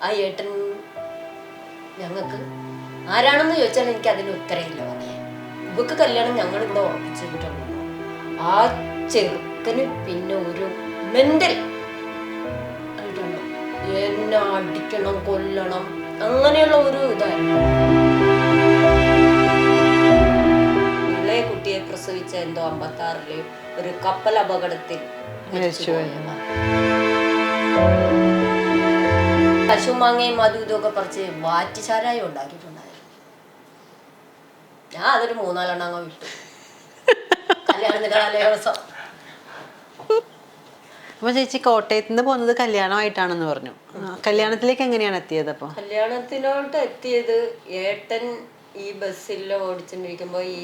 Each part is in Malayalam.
ആ ഏട്ടൻ ഞങ്ങൾക്ക് ആരാണെന്ന് ചോദിച്ചാൽ എനിക്ക് അതിന് ഉത്തരമില്ല പറയാൻ. ഇവക്ക് കല്യാണം ഞങ്ങളിവിടെ ഉറപ്പിച്ചിട്ടുണ്ട്. ആ ചെറുക്കന് പിന്നെ ഒരു മെന്റൽ ആയിട്ടുണ്ട്. എന്നെ അടിക്കണം, കൊല്ലണം, അങ്ങനെയുള്ള ഒരു ഇതായിരുന്നു. ഇളയ കുട്ടിയെ പ്രസവിച്ച എന്തോ 56-ല് ഒരു കപ്പൽ അപകടത്തിൽ മരിച്ചു. പശുമാങ്ങയും അതും ഇതൊക്കെ പറിച്ച് വാറ്റിച്ചാരായം ഉണ്ടാക്കിയിട്ടുണ്ടായിരുന്നു. ഞാൻ അതൊരു 3-4 വിട്ടു കല്യാണത്തിന്റെ തലേദിവസം. അപ്പൊ ചേച്ചി കോട്ടയത്ത് നിന്ന് പോകുന്നത് കല്യാണമായിട്ടാണെന്ന് പറഞ്ഞു. കല്യാണത്തിലേക്ക് എങ്ങനെയാണ് എത്തിയത്? അപ്പൊ കല്യാണത്തിലോട്ട് എത്തിയത് ഏട്ടൻ ഈ ബസ്സിൽ ഓടിച്ചോണ്ടിരിക്കുമ്പോ ഈ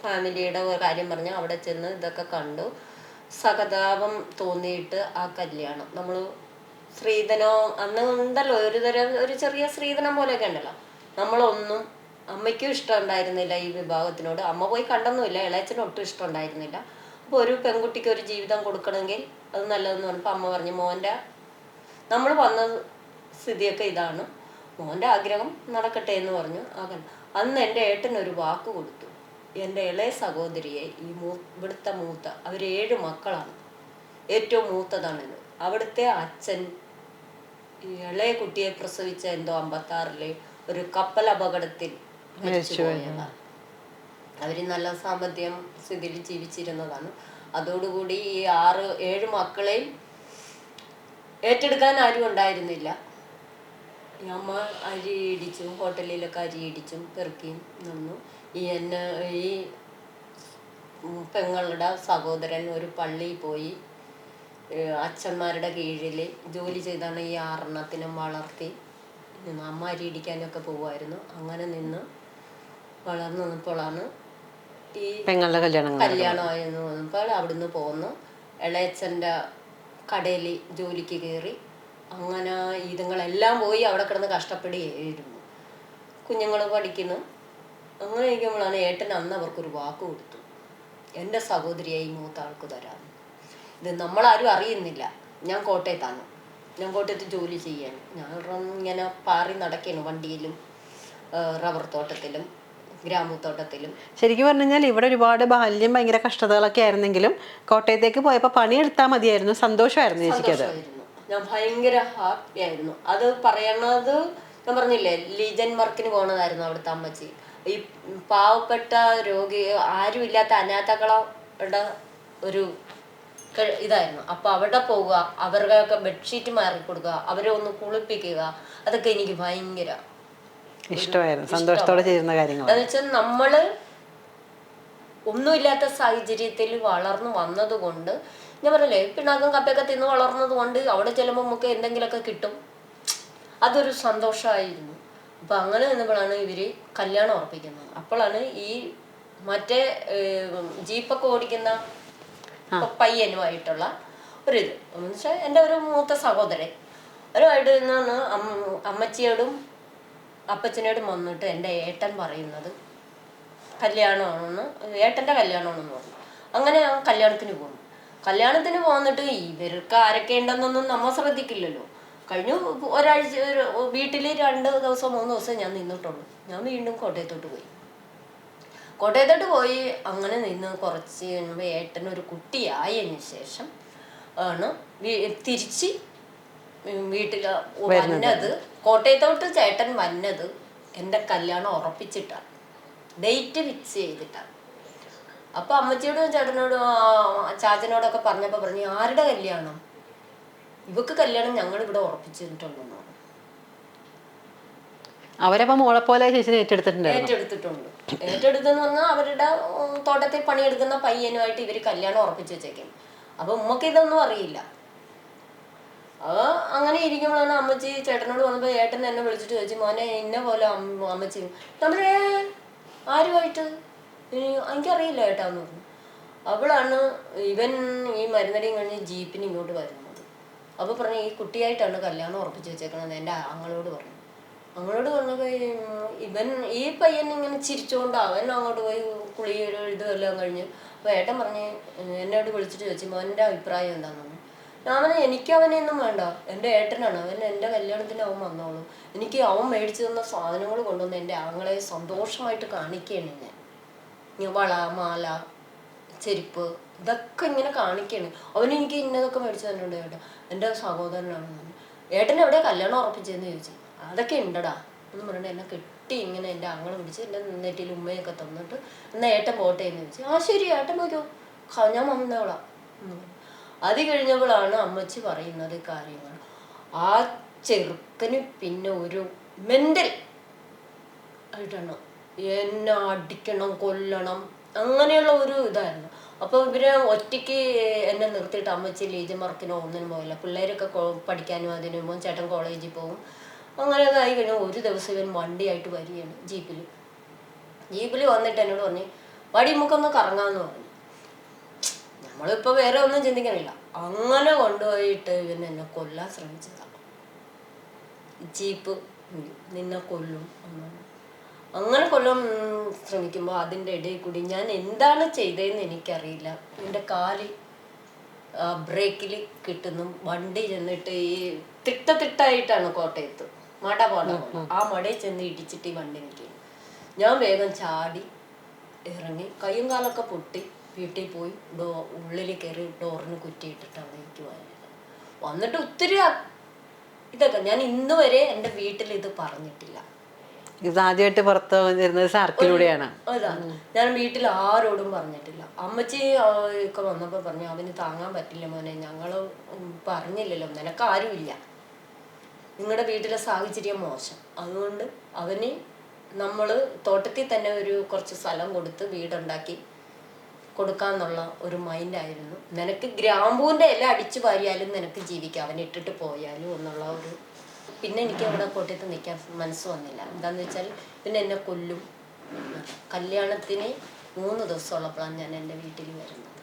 ഫാമിലിയുടെ കാര്യം പറഞ്ഞ് അവിടെ ചെന്ന് ഇതൊക്കെ കണ്ടു. സഹതാപം തോന്നിയിട്ട് ആ കല്യാണം നമ്മൾ സ്ത്രീധനോ അന്ന് ഉണ്ടല്ലോ, ഒരു ചെറിയ സ്ത്രീധനം പോലെയൊക്കെ ഉണ്ടല്ലോ. നമ്മളൊന്നും അമ്മയ്ക്കും ഇഷ്ടം ഉണ്ടായിരുന്നില്ല ഈ വിഭാഗത്തിനോട്. അമ്മ പോയി കണ്ടൊന്നുമില്ല, ഇളയച്ചനും ഒട്ടും ഇഷ്ടം ഉണ്ടായിരുന്നില്ല. അപ്പോൾ ഒരു പെൺകുട്ടിക്ക് ഒരു ജീവിതം കൊടുക്കണമെങ്കിൽ അത് നല്ലതെന്ന് പറഞ്ഞപ്പോൾ അമ്മ പറഞ്ഞു, മോൻ്റെ നമ്മൾ വന്ന സ്ഥിതിയൊക്കെ ഇതാണ്, മോൻ്റെ ആഗ്രഹം നടക്കട്ടെ എന്ന് പറഞ്ഞു. അന്ന് എൻ്റെ ഏട്ടൻ ഒരു വാക്ക് കൊടുത്തു. എൻ്റെ ഇളയ സഹോദരിയെ ഇവിടുത്തെ മൂത്ത, അവർ 7 മക്കളാണ്, ഏറ്റവും മൂത്തതാണിത്. അവിടുത്തെ അച്ഛൻ ഇളയ കുട്ടിയെ പ്രസവിച്ച എന്തോ 56-ല് ഒരു കപ്പൽ അപകടത്തിൽ മരിച്ചു പോയതാണ്. അവര് നല്ല സാമ്പത്തികം സ്ഥിതിയിൽ ജീവിച്ചിരുന്നതാണ്. അതോടുകൂടി ഈ 6-7 മക്കളെയും ഏറ്റെടുക്കാൻ ആരും ഉണ്ടായിരുന്നില്ല. അമ്മ അരി ഇടിച്ചും ഹോട്ടലിലൊക്കെ അരി ഇടിച്ചും പെറുക്കിയും നിന്നു. ഈ പെങ്ങളുടെ സഹോദരൻ ഒരു പള്ളിയിൽ പോയി അച്ഛന്മാരുടെ കീഴിൽ ജോലി ചെയ്താണ് ഈ 6 വളർത്തി. അമ്മ അരി ഇടിക്കാനൊക്കെ പോകുമായിരുന്നു. അങ്ങനെ നിന്ന് വളർന്നു നിന്നപ്പോഴാണ് ഈ പെങ്ങളുടെ കല്യാണമായിരുന്നു വന്നപ്പോൾ അവിടുന്ന് പോന്നു. ഇളയച്ചൻ്റെ കടയിൽ ജോലിക്ക് കയറി. അങ്ങനെ ഇതുങ്ങളെല്ലാം പോയി അവിടെ കിടന്ന് കഷ്ടപ്പെടുകയായിരുന്നു. കുഞ്ഞുങ്ങൾ പഠിക്കുന്നു. അങ്ങനെ ഇരിക്കുമ്പോഴാണ് ഏട്ടൻ അന്ന് അവർക്കൊരു വാക്ക് കൊടുത്തു, എൻ്റെ സഹോദരിയായി മൂത്ത ആൾക്ക് തരാം. ഇത് നമ്മളാരും അറിയുന്നില്ല. ഞാൻ കോട്ടയത്താണ്, ഞാൻ കോട്ടയത്ത് ജോലി ചെയ്യാൻ. ഞാൻ ഇങ്ങനെ പാറി നടക്കുകയാണ് വണ്ടിയിലും റബ്ബർ തോട്ടത്തിലും ഗ്രാമ്പൂ തോട്ടത്തിലും. ശരിക്കും പറഞ്ഞു കഴിഞ്ഞാൽ ഇവിടെ ഒരുപാട് ബാല്യം ഭയങ്കര കഷ്ടതകളൊക്കെ ആയിരുന്നെങ്കിലും കോട്ടയത്തേക്ക് പോയപ്പോൾ പണിയെടുത്താൽ മതിയായിരുന്നു, സന്തോഷമായിരുന്നു ചേച്ചിക്കത്. ഞാൻ ഭയങ്കര ഹാപ്പി ആയിരുന്നു. അത് പറയണത് ഞാൻ പറഞ്ഞില്ലേ, ലീജൻ വർക്കിന് പോണതായിരുന്നു അവിടുത്തെ അമ്മച്ചി. ഈ പാവപ്പെട്ട രോഗി ആരുമില്ലാത്ത അനാഥകളുടെ ഒരു ഇതായിരുന്നു. അപ്പൊ അവിടെ പോവുക, അവരുടെയൊക്കെ ബെഡ്ഷീറ്റ് മാറി കൊടുക്കുക, അവരെ ഒന്ന് കുളിപ്പിക്കുക, അതൊക്കെ എനിക്ക് ഭയങ്കര ഇഷ്ടമായിരുന്നു, സന്തോഷത്തോടെ ചെയ്യുന്ന കാര്യങ്ങൾ. എന്ന് വെച്ചാൽ നമ്മള് ഒന്നുമില്ലാത്ത സാഹചര്യത്തിൽ വളർന്നു വന്നത് കൊണ്ട്, ഞാൻ പറയല്ലേ, പിണ്ണാക്കും കപ്പയൊക്കെ തിന്ന് വളർന്നത് കൊണ്ട് അവിടെ ചെല്ലുമ്പോൾ നമുക്ക് എന്തെങ്കിലുമൊക്കെ കിട്ടും. അതൊരു സന്തോഷമായിരുന്നു. അപ്പൊ അങ്ങനെ നിന്നപ്പോഴാണ് ഇവര് കല്യാണം ഉറപ്പിക്കുന്നത്. അപ്പോഴാണ് ഈ മറ്റേ ജീപ്പൊക്കെ ഓടിക്കുന്ന പയ്യനുമായിട്ടുള്ള ഒരിത് എന്ന് വെച്ചാൽ എൻ്റെ ഒരു മൂത്ത സഹോദരൻ അവരുമായിട്ട് നിന്നാണ് അമ്മച്ചിയോടും അപ്പച്ചനോടും വന്നിട്ട് എൻ്റെ ഏട്ടൻ പറയുന്നത് കല്യാണമാണെന്ന്, ഏട്ടൻ്റെ കല്യാണമാണെന്ന് പറഞ്ഞു. അങ്ങനെ ആ കല്യാണത്തിന് പോകുന്നു. കല്യാണത്തിന് പോന്നിട്ട് ഇവർക്ക് ആരൊക്കെ ഉണ്ടെന്നൊന്നും നമ്മൾ ശ്രദ്ധിക്കില്ലല്ലോ. കഴിഞ്ഞു ഒരാഴ്ച വീട്ടിൽ 2 ദിവസം 3 ദിവസം ഞാൻ നിന്നിട്ടുള്ളൂ. ഞാൻ വീണ്ടും കോട്ടയത്തോട്ട് പോയി. അങ്ങനെ നിന്ന് കുറച്ച് കഴിയുമ്പോൾ ഏട്ടൻ ഒരു കുട്ടിയായതിന് ശേഷം ആണ് തിരിച്ച് വീട്ടിൽ വന്നത്. കോട്ടയത്തോട്ട് ചേട്ടൻ വന്നത് എൻ്റെ കല്യാണം ഉറപ്പിച്ചിട്ടാണ്, ഡേറ്റ് ഫിക്സ് ചെയ്തിട്ടാണ്. അപ്പൊ അമ്മച്ചിയോടും ചേട്ടനോടും ചാച്ചനോടൊക്കെ പറഞ്ഞപ്പോൾ പറഞ്ഞു, ആരുടെ കല്യാണം? ഇവക്ക് കല്യാണം ഞങ്ങൾ ഇവിടെ ഉറപ്പിച്ചിട്ടുണ്ടെന്ന്. അവരപ്പോ മോളെ പോലെ ചേച്ചി ഏറ്റെടുത്തിട്ടുണ്ട്. ഏറ്റെടുത്തെന്ന് പറഞ്ഞാൽ അവരുടെ തോട്ടത്തിൽ പണിയെടുക്കുന്ന പയ്യനുമായിട്ട് ഇവര് കല്യാണം ഉറപ്പിച്ചു വെച്ചേക്കും. അപ്പൊ ഉമ്മക്ക് ഇതൊന്നും അറിയില്ല. അങ്ങനെ ഇരിക്കുമ്പോഴാണ് അമ്മച്ചി ചേട്ടനോട് വന്നപ്പോ ഏട്ടൻ എന്നെ വിളിച്ചിട്ട് ചോദിച്ചു, മോനെ ഇന്ന പോലെ അമ്മച്ചി നമ്മളെ ആരുമായിട്ട് എനിക്കറിയില്ല ഏട്ടാന്ന് പറഞ്ഞു. അവളാണ് ഇവൻ ഈ മരുന്നടിയും കഴിഞ്ഞ് ജീപ്പിന് ഇങ്ങോട്ട് വരുന്നത്. അപ്പൊ പറഞ്ഞു, ഈ കുട്ടിയായിട്ടാണ് കല്യാണം ഉറപ്പിച്ചു വെച്ചേക്കണത് എൻ്റെ അങ്ങളോട് പറഞ്ഞു. അങ്ങോട്ട് പറഞ്ഞപ്പോ ഇവൻ ഈ പയ്യൻ ഇങ്ങനെ ചിരിച്ചുകൊണ്ട് അവൻ അങ്ങോട്ട് പോയി കുളിയൊരു ഇതുമെല്ലാം കഴിഞ്ഞ്. അപ്പൊ ഏട്ടൻ പറഞ്ഞ് എന്നോട് വിളിച്ചിട്ട് ചോദിച്ചു, മോൻ്റെ അഭിപ്രായം എന്താണെന്ന്. ഞാൻ പറഞ്ഞു എനിക്ക് അവനെയൊന്നും വേണ്ട, എൻ്റെ ഏട്ടനാണ് അവൻ, എൻ്റെ കല്യാണത്തിന് അവൻ വന്നോളൂ. എനിക്ക് അവൻ മേടിച്ചു തന്ന സാധനങ്ങൾ കൊണ്ടുവന്ന് എൻ്റെ ആങ്ങളെ സന്തോഷമായിട്ട് കാണിക്കുകയാണ് ഞാൻ. വള, മാല, ചെരുപ്പ്, ഇതൊക്കെ ഇങ്ങനെ കാണിക്കുകയാണ്. അവനെനിക്ക് ഇന്നതൊക്കെ മേടിച്ചു തന്നിട്ടുണ്ട് ഏട്ടാ, എൻ്റെ സഹോദരനാണ്. ഏട്ടൻ എവിടെ കല്യാണം ഉറപ്പിച്ചതെന്ന് ചോദിച്ചു. അതൊക്കെ ഉണ്ടടാ എന്ന് പറഞ്ഞിട്ട് എന്നെ കെട്ടി ഇങ്ങനെ എൻ്റെ ആങ്ങളെ പിടിച്ച് എൻ്റെ നെറ്റിയിൽ ഉമ്മയൊക്കെ തന്നിട്ട് എന്നാൽ ഏട്ടൻ പോട്ടെ എന്ന് ചോദിച്ചു. ആ ശരി ഏട്ടൻ പോരോ, ഞാൻ വന്നോളാം. അത് കഴിഞ്ഞപ്പോഴാണ് അമ്മച്ചി പറയുന്നത് കാര്യങ്ങൾ. ആ ചെറുക്കന് പിന്നെ ഒരു മെന്റൽ ആയിട്ടാണ് എന്നെ അടിക്കണം, കൊല്ലണം, അങ്ങനെയുള്ള ഒരു ഇതായിരുന്നു. അപ്പോൾ ഇവര് ഒറ്റയ്ക്ക് എന്നെ നിർത്തിയിട്ട് അമ്മച്ചി ലീജൻ വർക്കിനോ ഒന്നിനും പോയില്ല. പിള്ളേരൊക്കെ പഠിക്കാനും അതിന് പോകും, ചേട്ടൻ കോളേജിൽ പോകും. അങ്ങനെ അതായി കഴിഞ്ഞാൽ ഒരു ദിവസം ഇവൻ വണ്ടിയായിട്ട് വരികയാണ് ജീപ്പിൽ വന്നിട്ട് എന്നോട് പറഞ്ഞു വടി നമുക്കൊന്ന് കറങ്ങാമെന്ന് പറഞ്ഞു. നമ്മളിപ്പോൾ വേറെ ഒന്നും ചിന്തിക്കണില്ല. അങ്ങനെ കൊണ്ടുപോയിട്ട് ഇവൻ എന്നെ കൊല്ലാൻ ശ്രമിച്ചതാണ്. ജീപ്പ് നിന്നെ കൊല്ലും എന്നാണ്. അങ്ങനെ കൊല്ലാൻ ശ്രമിക്കുമ്പോൾ അതിൻ്റെ ഇടയിൽ കൂടി ഞാൻ എന്താണ് ചെയ്തതെന്ന് എനിക്കറിയില്ല. എൻ്റെ കാല് ബ്രേക്കിൽ കിട്ടുന്നു. വണ്ടി ചെന്നിട്ട് ഈ തിട്ടായിട്ടാണ് കോട്ടയത്ത് മട ആ മടയിൽ ചെന്ന് ഇടിച്ചിട്ട് ഈ വണ്ടി നിൽക്കുന്നു. ഞാൻ വേഗം ചാടി ഇറങ്ങി, കയ്യും കാലൊക്കെ പൊട്ടി വീട്ടിൽ പോയി ഉള്ളിൽ കയറി ഡോറിന് കുറ്റിയിട്ടിട്ടാണ് എനിക്ക് പോയത്. വന്നിട്ട് ഒത്തിരി ഇതൊക്കെ ഞാൻ ഇന്ന് വരെ എൻ്റെ വീട്ടിൽ ഇത് പറഞ്ഞിട്ടില്ല. ഇത് ആദ്യമായിട്ട് പുറത്ത് വരുന്നത് സർക്കിലൂടെയാണ്. അതാണ് ഞാൻ വീട്ടിൽ ആരോടും പറഞ്ഞിട്ടില്ല. അമ്മച്ചി ഒക്കെ വന്നപ്പോൾ പറഞ്ഞു അവന് താങ്ങാൻ പറ്റില്ല മോനെ, ഞങ്ങള് പറഞ്ഞില്ലല്ലോ, നിനക്ക് ആരുമില്ല, നിങ്ങളുടെ വീട്ടിലെ സാഹചര്യം മോശം, അതുകൊണ്ട് അവന് നമ്മൾ തോട്ടത്തിൽ തന്നെ കുറച്ച് സ്ഥലം കൊടുത്ത് വീടുണ്ടാക്കി കൊടുക്കാന്നുള്ള ഒരു മൈൻഡായിരുന്നു. നിനക്ക് ഗ്രാമ്പൂവിൻ്റെ ഇല അടിച്ചു പാരിയാലും നിനക്ക് ജീവിക്കാം, അവൻ ഇട്ടിട്ട് പോയാലും എന്നുള്ള ഒരു. പിന്നെ എനിക്ക് അവിടെ കോട്ടയത്ത് നിൽക്കാൻ മനസ്സ് വന്നില്ല. എന്താന്ന് വെച്ചാൽ പിന്നെ എന്നെ കൊല്ലും. കല്യാണത്തിന് 3 ദിവസമുള്ളപ്പോഴാണ് ഞാൻ എൻ്റെ വീട്ടിൽ വരുന്നത്.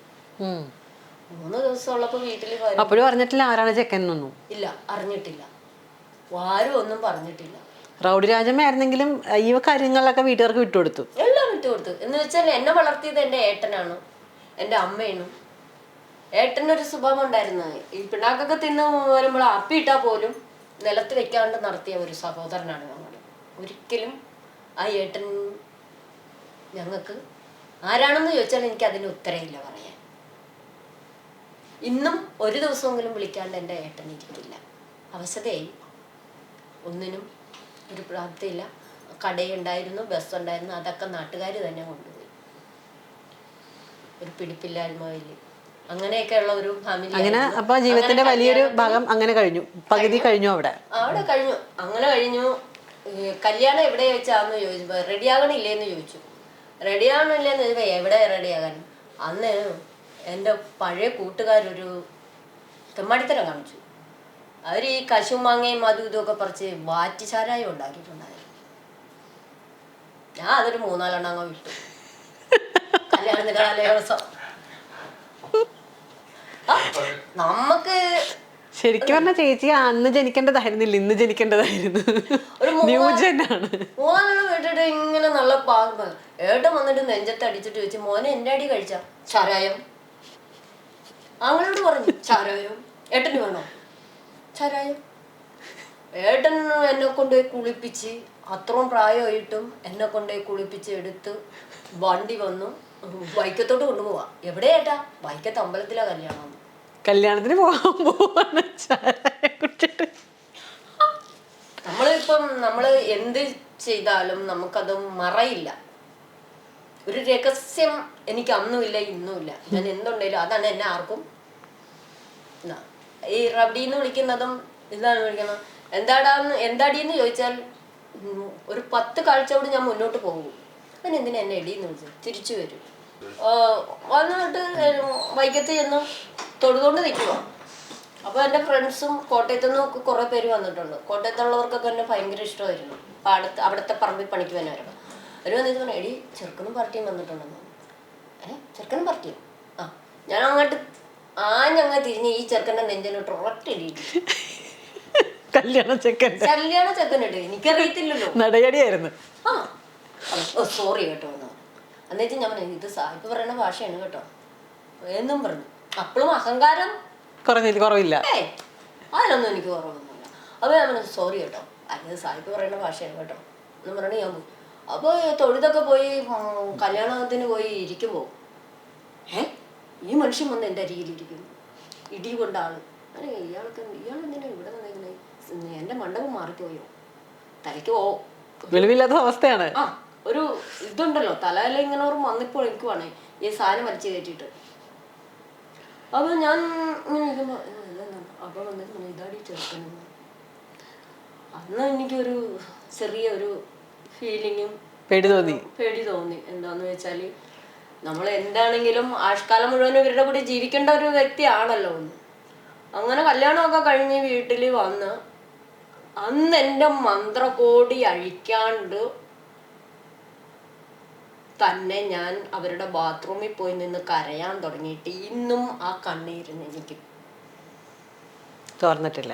3 ദിവസമുള്ളപ്പോൾ വീട്ടിൽ അപ്പോഴും അറിഞ്ഞിട്ടില്ല ആരാണ് ചെക്കൻ ഒന്നും? ഇല്ല, അറിഞ്ഞിട്ടില്ല, ആരും ഒന്നും പറഞ്ഞിട്ടില്ല. റൗഡി രാജമ്മയായിരുന്നെങ്കിലും ഈ കാര്യങ്ങളിലൊക്കെ വീട്ടുകാർക്ക് വിട്ടുകൊടുത്തു, എല്ലാം വിട്ടുകൊടുത്തു. എന്ന് വെച്ചാൽ എന്നെ വളർത്തിയത് എൻ്റെ ഏട്ടനാണ്, എൻ്റെ അമ്മയാണ്. ഏട്ടനൊരു സ്വഭാവം ഉണ്ടായിരുന്നു. ഈ പിണ്ണാക്കൊക്കെ തിന്ന് വരുമ്പോൾ അപ്പിയിട്ടാൽ പോലും നിലത്ത് വെക്കാണ്ട് നടത്തിയ ഒരു സഹോദരനാണ് ഞങ്ങൾ. ഒരിക്കലും ആ ഏട്ടൻ ഞങ്ങൾക്ക് ആരാണെന്ന് ചോദിച്ചാൽ എനിക്ക് അതിന് ഉത്തരമില്ല പറയാൻ. ഇന്നും ഒരു ദിവസമെങ്കിലും വിളിക്കാണ്ട് എൻ്റെ ഏട്ടൻ ഇരിക്കില്ല. അവശതയായി, ഒന്നിനും ഒരു പ്രാപ്തിയില്ല. കടയുണ്ടായിരുന്നു, ബസ്സുണ്ടായിരുന്നു, അതൊക്കെ നാട്ടുകാർ തന്നെ കൊണ്ടുപോയി. ഒരു പിടിപ്പില്ലായ്മയിൽ അങ്ങനെയൊക്കെയുള്ള ഒരു ഫാമിലി. അങ്ങനെ അപ്പൊ ജീവിതത്തിന്റെ വലിയൊരു ഭാഗം അങ്ങനെ കഴിഞ്ഞു, പകുതി കഴിഞ്ഞു അവിടെ കഴിഞ്ഞു. അങ്ങനെ കഴിഞ്ഞു. കല്യാണം എവിടെ വെച്ചാന്ന് ചോദിച്ചപ്പോ റെഡിയാകണില്ലേന്ന് ചോദിച്ചു. റെഡിയാകണില്ലേന്ന് ചോദിച്ചപ്പോ എവിടെ റെഡിയാകാൻ? അന്ന് എൻ്റെ പഴയ കൂട്ടുകാരൊരു തെമ്മാടിത്തരം കാണിച്ചു. അവർ ഈ കശുമാങ്ങയും അതും ഇതുമൊക്കെ പറിച്ച് വാറ്റിച്ചാരായം ഉണ്ടാക്കിയിട്ടുണ്ടായിരുന്നു. ഞാൻ അതൊരു 3-4 എണ്ണം അങ്ങ് വിട്ടു. കല്യാണത്തിന് തലേ ദിവസം നമുക്ക് ശരിക്കും പറഞ്ഞ ചേച്ചി അന്ന് ജനിക്കേണ്ടതായിരുന്നില്ല, ഇന്ന് ജനിക്കേണ്ടതായിരുന്നു. ഒരു ന്യൂജനാണ്. 3 വിട്ടിട്ട് ഇങ്ങനെ നല്ല ഏട്ടൻ വന്നിട്ട് നെഞ്ചത്ത് അടിച്ചിട്ട് ചോദിച്ചു മോനെ എൻ്റെ അടി കഴിച്ച ചാരായം. അവളോട് പറഞ്ഞു ചാരായം ഏട്ടന് വേണോ ചാരായം. ഏട്ടൻ എന്നെ കൊണ്ടുപോയി കുളിപ്പിച്ച്, അത്രയും പ്രായമായിട്ടും എന്നെ കൊണ്ടുപോയി കുളിപ്പിച്ച് എടുത്ത് വണ്ടി വന്നു വൈക്കത്തോട്ട് കൊണ്ടുപോവാ. എവിടെ ഏട്ടാ? വൈക്കത്ത് അമ്പലത്തിലെ കല്യാണത്തിന് പോവാണ്. നമ്മൾ എന്ത് ചെയ്താലും നമുക്കത് മറയില്ല. ഒരു രഹസ്യം എനിക്ക് അന്നുമില്ല ഇന്നുമില്ല. ഞാൻ എന്തുണ്ടെങ്കിലും അതാണ് എന്നെ ആർക്കും. ഈ റബ്ഡിന്ന് വിളിക്കുന്നതും ഇതാണ് വിളിക്കണം. എന്താടീന്ന് ചോദിച്ചാൽ ഒരു 10 കാഴ്ചയോട് ഞാൻ മുന്നോട്ട് പോകും. അവൻ എന്തിനാ എന്നെ എടീന്ന് വിളിച്ചത്? തിരിച്ചു വരും. വന്നിട്ട് വൈക്കത്ത് ചെന്ന് തൊടുകൊണ്ട് നിൽക്കുക. അപ്പോൾ എൻ്റെ ഫ്രണ്ട്സും കോട്ടയത്തു നിന്നൊക്കെ കുറേ പേര് വന്നിട്ടുണ്ട്. കോട്ടയത്തുള്ളവർക്കൊക്കെ എന്നെ ഭയങ്കര ഇഷ്ടമായിരുന്നു. അപ്പോൾ അവിടുത്തെ പറമ്പിൽ പണിക്ക് വന്നവരൊക്കെ അവർ വന്നിട്ട് പറഞ്ഞു എടി ചെറുക്കനും പാർട്ടിയും വന്നിട്ടുണ്ടെന്ന്. ചെറുക്കനും പാർട്ടിയും? ആ ഞാൻ അങ്ങോട്ട് ആഞ്ഞങ്ങ് തിരിഞ്ഞ് ഈ ചെറുക്കൻ്റെ നെഞ്ചിനോട്ട് ഒറ്റയിടിയിട്ടു. കല്യാണ ചെക്കനിട്ട് എനിക്കറിയത്തില്ലല്ലോ, നടയടിയായിരുന്നു. സോറി കേട്ടോ എന്ന്. എന്നിട്ട് ഞാൻ പറഞ്ഞു ഇത് സാഹിബ് പറയുന്ന ഭാഷയാണ് കേട്ടോ എന്നും പറഞ്ഞു. അപ്പോഴും അഹങ്കാരം കുറവില്ല. ഏയ് അതിലൊന്നും എനിക്ക് കുറവൊന്നുമില്ല. അപ്പോൾ ഞാൻ പറഞ്ഞു സോറി കേട്ടോ, അത് സായിപ്പ് പറയുന്ന ഭാഷയാണ് കേട്ടോ എന്ന് പറഞ്ഞിട്ട് ഞാൻ പോയി. അപ്പോൾ തൊഴുതൊക്കെ പോയി കല്യാണത്തിന് പോയി ഇരിക്കുമ്പോൾ ഈ മനുഷ്യൻ വന്ന് എൻ്റെ അരികിലിരിക്കുന്നു, ഇടി കൊണ്ട ആള്. ഇയാളെന്തിനാ ഇവിടെ നിന്നിങ്ങനെ, എൻ്റെ മണ്ഡപം മാറിപ്പോയോ, തലയ്ക്ക് വെളിവില്ലാത്ത അവസ്ഥയാണ്. ആ ഒരു ഇതുണ്ടല്ലോ തലയില ഇങ്ങനെ ഒരു വന്നിപ്പോൾ എനിക്ക് വേണേ ഈ സാധനം വലിച്ചു കയറ്റിയിട്ട്. അപ്പോൾ ഞാൻ ഇങ്ങനെ ഇരിക്കുമ്പോൾ അപ്പോൾ വന്നിട്ട് ഇതാടി ചെറുക്കനെന്ന്. അന്ന് എനിക്കൊരു ചെറിയൊരു ഫീലിങ്ങും പേടി തോന്നി. എന്താന്ന് വെച്ചാൽ നമ്മൾ എന്താണെങ്കിലും ആഷ്കാലം മുഴുവൻ ഇവരുടെ കൂടെ ജീവിക്കേണ്ട ഒരു വ്യക്തിയാണല്ലോ. അങ്ങനെ കല്യാണമൊക്കെ കഴിഞ്ഞ് വീട്ടിൽ വന്ന് അന്ന് എൻ്റെ മന്ത്രകോടി അഴിക്കാണ്ട് തന്നെ ഞാൻ അവരുടെ ബാത്റൂമിൽ പോയി നിന്ന് കരയാൻ തുടങ്ങിയിട്ട് ഇന്നും ആ കണ്ണീരിന് എനിക്ക് തോർന്നിട്ടില്ല.